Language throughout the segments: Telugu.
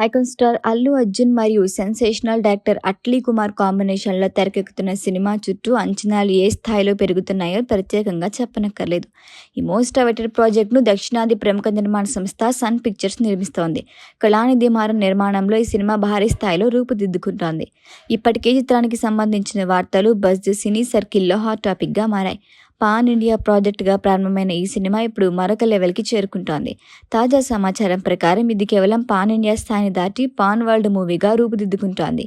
ఐకాన్ స్టార్ అల్లు అర్జున్ మరియు సెన్సేషనల్ డైరెక్టర్ అట్లీ కుమార్ కాంబినేషన్లో తెరకెక్కుతున్న సినిమా చుట్టూ అంచనాలు ఏ స్థాయిలో పెరుగుతున్నాయో ప్రత్యేకంగా చెప్పనక్కర్లేదు. ఈ మోస్ట్ అవైటెడ్ ప్రాజెక్ట్ను దక్షిణాది ప్రముఖ నిర్మాణ సంస్థ సన్ పిక్చర్స్ నిర్మిస్తోంది. కళానిధి మారన్ నిర్మాణంలో ఈ సినిమా భారీ స్థాయిలో రూపుదిద్దుకుంటోంది. ఇప్పటికే చిత్రానికి సంబంధించిన వార్తలు బజ్ సినీ సర్కిల్లో హాట్ టాపిక్గా మారాయి. పాన్ ఇండియా ప్రాజెక్టుగా ప్రారంభమైన ఈ సినిమా ఇప్పుడు మరొక లెవెల్కి చేరుకుంటోంది. తాజా సమాచారం ప్రకారం ఇది కేవలం పాన్ ఇండియా స్థాయిని దాటి పాన్ వరల్డ్ మూవీగా రూపుదిద్దుకుంటోంది.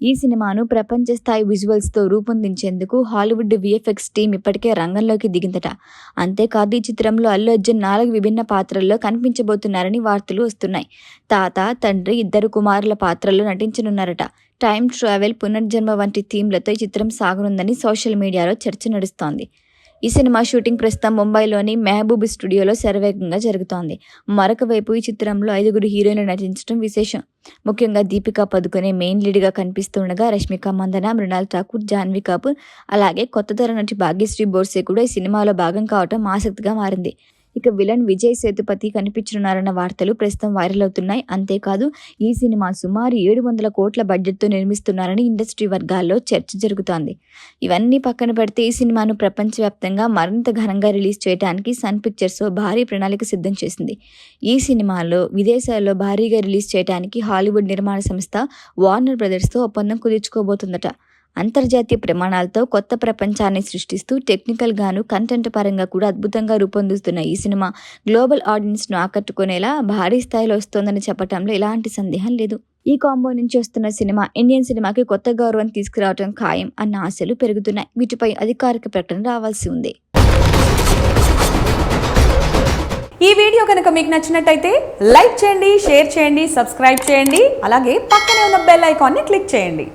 ఈ సినిమాను ప్రపంచ స్థాయి విజువల్స్తో రూపొందించేందుకు హాలీవుడ్ విఎఫ్ఎక్స్ టీం ఇప్పటికే రంగంలోకి దిగిందట. అంతేకాదు ఈ చిత్రంలో అల్లు అర్జున్ 4 విభిన్న పాత్రల్లో కనిపించబోతున్నారని వార్తలు వస్తున్నాయి. తాత, తండ్రి, 2 కుమారుల పాత్రల్లో నటించనున్నారట. టైం ట్రావెల్, పునర్జన్మ వంటి థీమ్లతో ఈ చిత్రం సాగనుందని సోషల్ మీడియాలో చర్చ నడుస్తోంది. ఈ సినిమా షూటింగ్ ప్రస్తుతం ముంబైలోని మెహబూబ్ స్టూడియోలో శరవేగంగా జరుగుతోంది. మరొక వైపు ఈ చిత్రంలో 5 హీరోయిన్లు నటించడం విశేషం. ముఖ్యంగా దీపికా పదుకొనే మెయిన్ లీడ్గా కనిపిస్తుండగా రష్మిక మందన, మృణాల్ ఠాకూర్, జాన్వీ కపూర్ అలాగే కొత్త తర నటి భాగ్యశ్రీ బోర్సే కూడా ఈ సినిమాలో భాగం కావడం ఆసక్తిగా మారింది. ఇక విలన్ విజయ్ సేతుపతి కనిపించనున్నారన్న వార్తలు ప్రస్తుతం వైరల్ అవుతున్నాయి. అంతేకాదు ఈ సినిమా సుమారు 700 కోట్ల బడ్జెట్తో నిర్మిస్తున్నారని ఇండస్ట్రీ వర్గాల్లో చర్చ జరుగుతోంది. ఇవన్నీ పక్కన పెడితే ఈ సినిమాను ప్రపంచవ్యాప్తంగా మరింత ఘనంగా రిలీజ్ చేయడానికి సన్ పిక్చర్స్ భారీ ప్రణాళిక సిద్ధం చేసింది. ఈ సినిమాలో విదేశాల్లో భారీగా రిలీజ్ చేయడానికి హాలీవుడ్ నిర్మాణ సంస్థ వార్నర్ బ్రదర్స్తో ఒప్పందం కుదుర్చుకోబోతుందట. అంతర్జాతీయ ప్రమాణాలతో కొత్త ప్రపంచాన్ని సృష్టిస్తూ టెక్నికల్గాను, కంటెంట్ పరంగా కూడా అద్భుతంగా రూపొందిస్తున్న ఈ సినిమా గ్లోబల్ ఆడియన్స్ను ఆకట్టుకునేలా భారీ స్థాయిలో వస్తోందని చెప్పడంలో ఎలాంటి సందేహం లేదు. ఈ కాంబో నుంచి వస్తున్న సినిమా ఇండియన్ సినిమాకి కొత్త గౌరవం తీసుకురావడం ఖాయం అన్న ఆశలు పెరుగుతున్నాయి. వీటిపై అధికారిక ప్రకటన రావాల్సి ఉంది. ఈ వీడియో కనుక మీకు నచ్చినట్టయితే లైక్ చేయండి, షేర్ చేయండి, సబ్స్క్రైబ్ చేయండి. అలాగే పక్కనే ఉన్న బెల్ ఐకాన్ని క్లిక్ చేయండి.